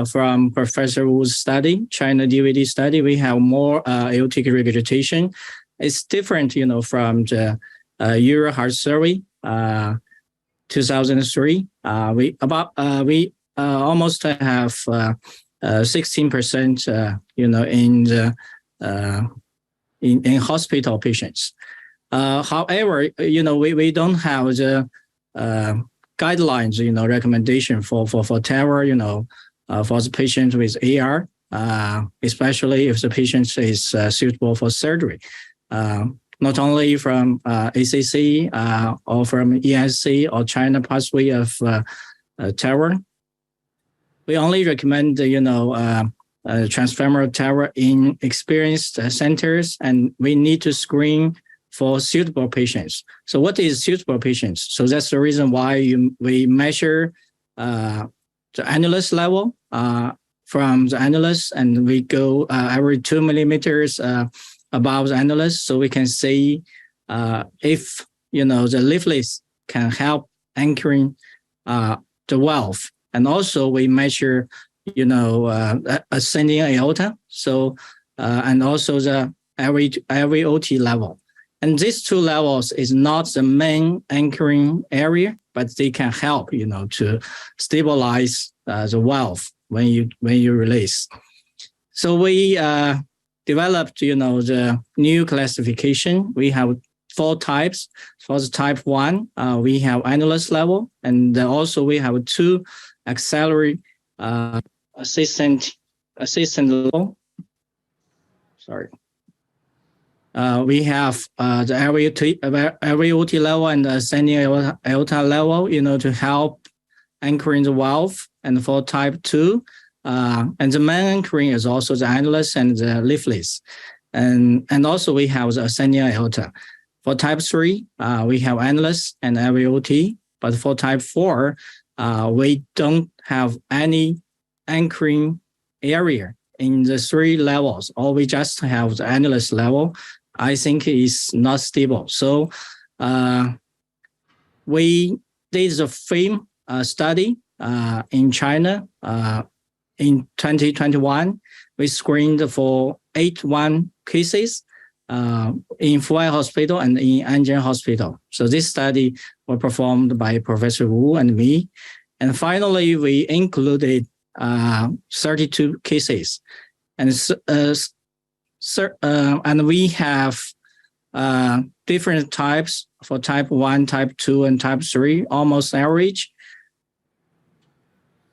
from Professor Wu's study, China DVD study, we have more aortic regurgitation. It's different, from the Euro Heart Survey, 2003. We almost have 16%, in hospital patients. However, we don't have the guidelines, recommendation for TAVI, for the patient with AR, especially if the patient is suitable for surgery. Not only from ACC or from ESC or China pathway of TAVI. We only recommend, transfemoral TAVI in experienced centers, and we need to screen for suitable patients. So what is suitable patients? So that's the reason why we measure the annulus level from the annulus, and we go every 2 millimeters above the annulus, so we can see if the leaflets can help anchoring the valve. And also we measure ascending aorta, so and also the LVOT level. And these 2 levels is not the main anchoring area, but they can help to stabilize the valve when you release. So we developed the new classification. We have 4 types. For the type 1, we have annulus level, and also we have 2 axillary assistant level. Sorry. We have the LVOT level and the ascending aorta level, to help anchoring the valve. And for type 2, and the main anchoring is also the annulus and the leaflets. And also we have the ascending aorta. For type 3, we have annulus and LVOT. But for type 4, we don't have any anchoring area in the 3 levels, or we just have the annulus level, I think is not stable. So we did the FAME study in China in 2021. We screened for 81 cases in Fuwai Hospital and in Anjian Hospital. So this study was performed by Professor Wu and me. And finally, we included 32 cases. And we have different types for type 1, type 2, and type 3, almost average.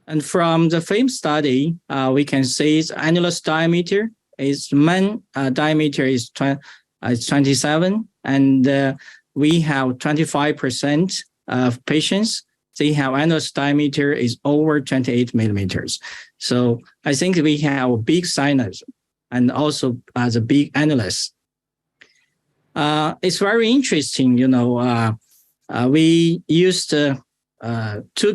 And from the FAME study, we can see the annulus diameter is main diameter is 27, and we have 25% of patients. They have annulus diameter is over 28 millimeters. So I think we have a big sinus and also the big annulus. It's very interesting, we used 2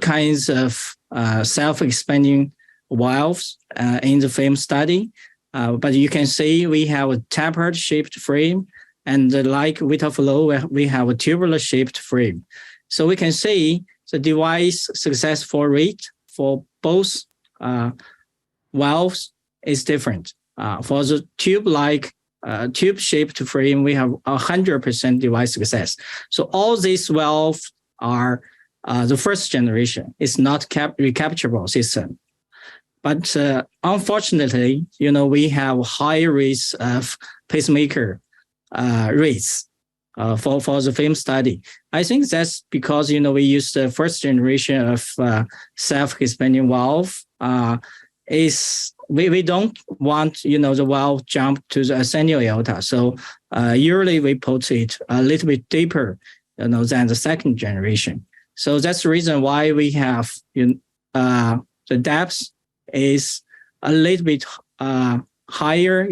kinds of self-expanding valves in the FAME study. But you can see we have a tapered shaped frame, and like VitaFlow, we have a tubular shaped frame. So we can see the device successful rate for both valves is different. For the tube-shaped frame, we have 100% device success. So all these valves are the first generation. It's not recapturable system. But unfortunately, we have high rates of pacemaker rates for the FAME study. I think that's because, we use the first generation of self-expanding valve. We don't want, the valve jump to the ascending aorta. So usually we put it a little bit deeper, than the second generation. So that's the reason why we have the depth is a little bit higher,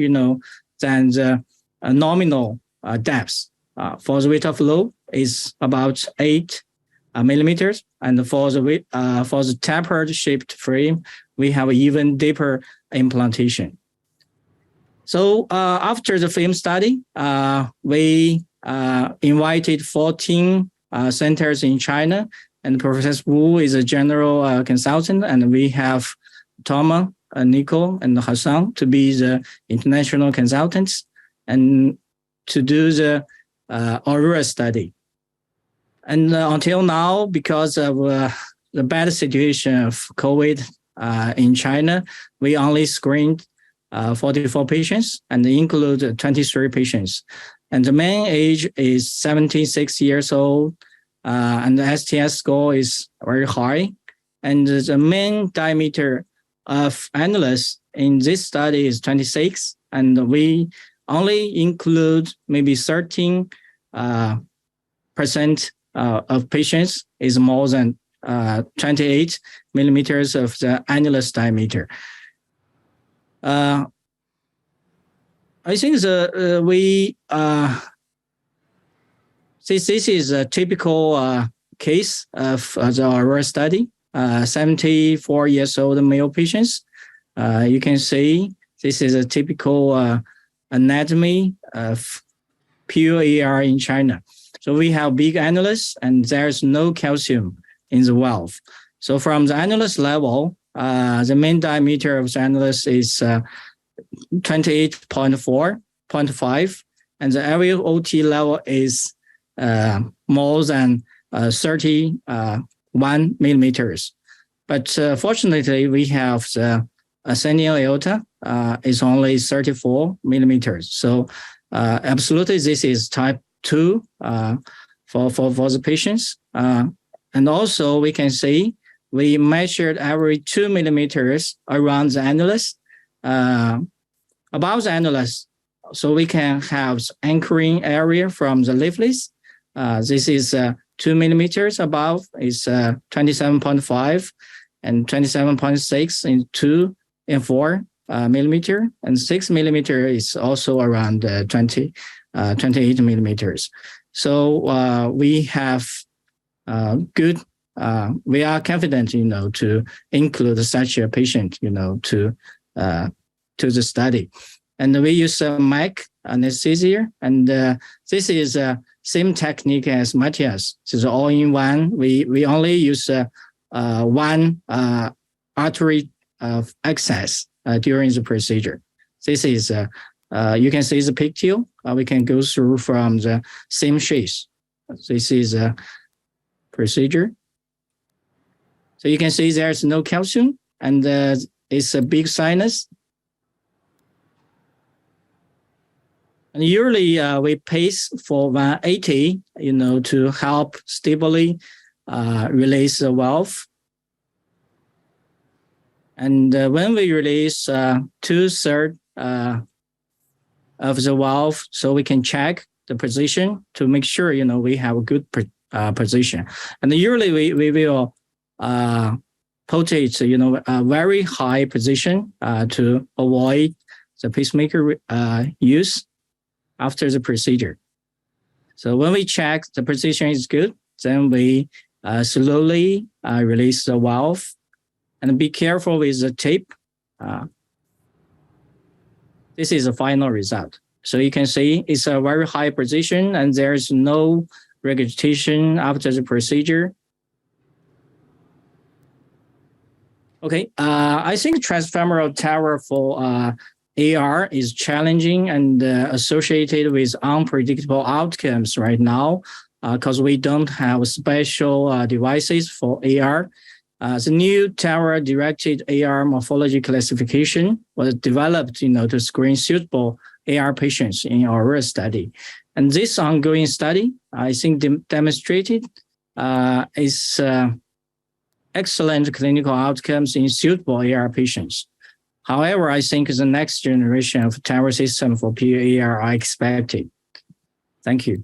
than the nominal depth. For the VitaFlow is about 8 millimeters, and for the tapered shaped frame, we have even deeper implantation. So after the FAME study, we invited 14 centers in China, and Professor Wu is a general consultant, and we have Thomas, Nico, and Hassan to be the international consultants and to do the Aurora study. And until now, because of the bad situation of COVID in China, we only screened 44 patients and include 23 patients. And the mean age is 76 years old, and the STS score is very high. And the mean diameter of annulus in this study is 26, and we only include maybe 13% of patients is more than 28 millimeters of the annulus diameter. I think this is a typical case of the Aurora study. 74 years old male patients. You can see this is a typical anatomy of pure AR in China. So we have big annulus and there's no calcium in the valve. So from the annulus level, the main diameter of the annulus is 28.5, and the aerial OT level is more than 31 millimeters. But fortunately, we have the ascending aorta is only 34 millimeters. So absolutely, this is type 2 for the patients. And also, we can see we measured every 2 millimeters around the annulus, above the annulus. So we can have anchoring area from the leaflets. This is 2 millimeters above is 27.5 and 27.6 in 2 and 4 millimeter, and 6 millimeter is also around 28 millimeters. So we have good. We are confident, to include such a patient, to to the study. And we use a mic anesthesia, and this is same technique as Matthias. So all-in-one. We only use one artery access during the procedure. This is you can see the picture. We can go through from the same sheath. This is a procedure. So you can see there's no calcium, and it's a big sinus. And usually we pace for 180, to help stably release the valve. And when we release 2/3 of the valve, so we can check the position to make sure, we have a good position. And usually we will put it, a very high position to avoid the pacemaker use after the procedure. So when we check the position is good, then we slowly release the valve, and be careful with the tape. This is the final result. So you can see it's a very high position, and there's no regurgitation after the procedure. Okay, I think transfemoral TAVR for AR is challenging and associated with unpredictable outcomes right now because we don't have special devices for AR. The new TAVR-directed AR morphology classification was developed, to screen suitable AR patients in our study. And this ongoing study, I think, demonstrated is excellent clinical outcomes in suitable AR patients. However, I think the next generation of TAVR system for PAR are expected. Thank you.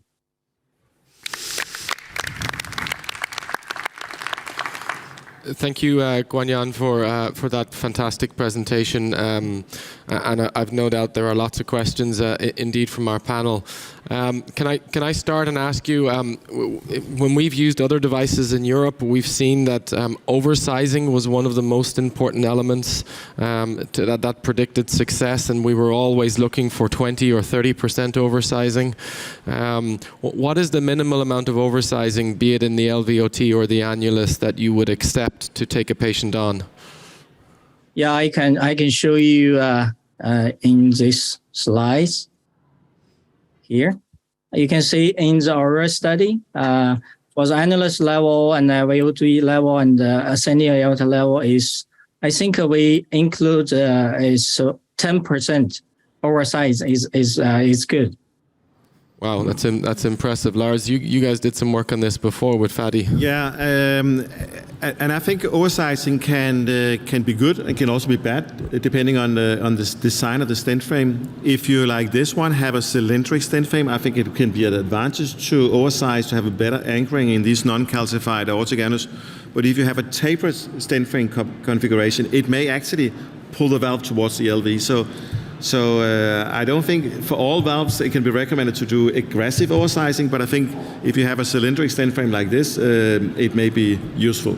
Thank you, Guanyan, for that fantastic presentation. And I've no doubt there are lots of questions, indeed, from our panel. Can I start and ask you, when we've used other devices in Europe, we've seen that oversizing was one of the most important elements to that predicted success, and we were always looking for 20 or 30% oversizing. What is the minimal amount of oversizing, be it in the LVOT or the annulus, that you would accept to take a patient on? Yeah, I can show you in this slides here. You can see in the Aurora study for the annulus level and LVOT level and ascending aorta level is, I think we include is 10% oversize is good. Wow, that's impressive. Lars, you guys did some work on this before with Fadi. Yeah, and I think oversizing can be good and can also be bad, depending on the design of the stent frame. If you, like this one, have a cylindric stent frame, I think it can be an advantage to oversize to have a better anchoring in these non-calcified aortic annulus. But if you have a tapered stent frame configuration, it may actually pull the valve towards the LV. So I don't think for all valves it can be recommended to do aggressive oversizing, but I think if you have a cylindric stent frame like this, it may be useful.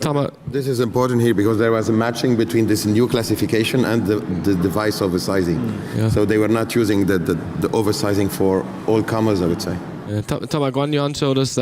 Thomas, this is important here because there was a matching between this new classification and the device oversizing. Yeah. So they were not using the oversizing for all comers, I would say. Thomas, Guanyan showed us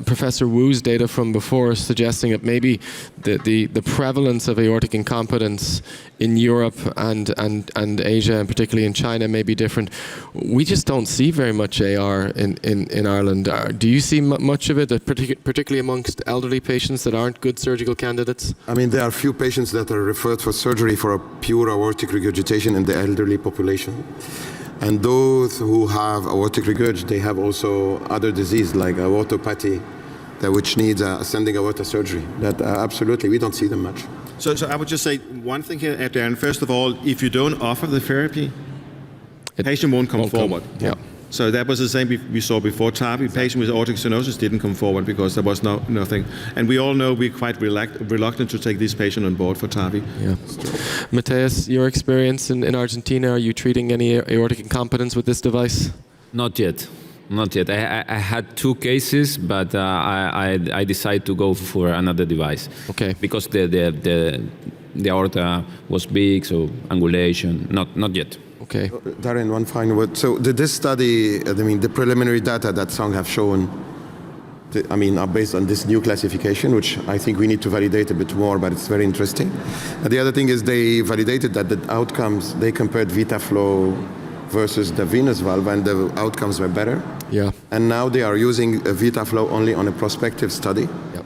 Professor Wu's data from before, suggesting that maybe the prevalence of aortic incompetence in Europe and Asia, and particularly in China, may be different. We just don't see very much AR in Ireland. Do you see much of it, particularly amongst elderly patients that aren't good surgical candidates? I mean, there are few patients that are referred for surgery for a pure aortic regurgitation in the elderly population. And those who have aortic regurg, they have also other disease like aortopathy, which needs ascending aorta surgery. That absolutely, we don't see them much. So I would just say one thing here, Darren. First of all, if you don't offer the therapy, the patient won't come forward. Yeah. So that was the same we saw before TAVI. Patient with aortic stenosis didn't come forward because there was nothing. And we all know we're quite reluctant to take this patient on board for TAVI. Yeah. Matthias, your experience in Argentina, are you treating any aortic incompetence with this device? Not yet. Not yet. I had 2 cases, but I decided to go for another device. Okay. Because the the aorta was big, so angulation, not yet. Okay. Darren, one final word. So this study, I mean, the preliminary data that Song have shown, are based on this new classification, which I think we need to validate a bit more, but it's very interesting. And the other thing is they validated that the outcomes, they compared VitaFlow versus the venous valve, and the outcomes were better. Yeah. And now they are using VitaFlow only on a prospective study. Yep.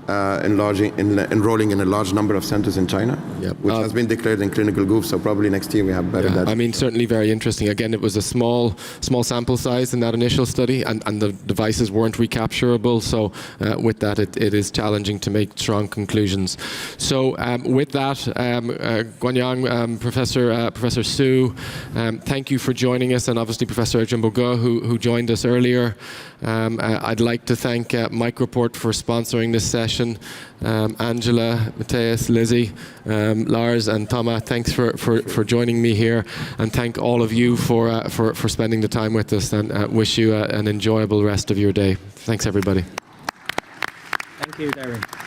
Enrolling in a large number of centers in China, which has been declared in clinical group, so probably next year we have better data. I mean, certainly very interesting. Again, it was a small sample size in that initial study, and the devices weren't recapturable, so with that, it is challenging to make strong conclusions. So with that, Guanyang, Professor Su, thank you for joining us, and obviously Professor Jumbo Ge, who joined us earlier. I'd like to thank MicroPort for sponsoring this session. Angela, Matthias, Lizzie, Lars, and Thomas, thanks for joining me here, and thank all of you for spending the time with us, and wish you an enjoyable rest of your day. Thanks, everybody. Thank you, Darren.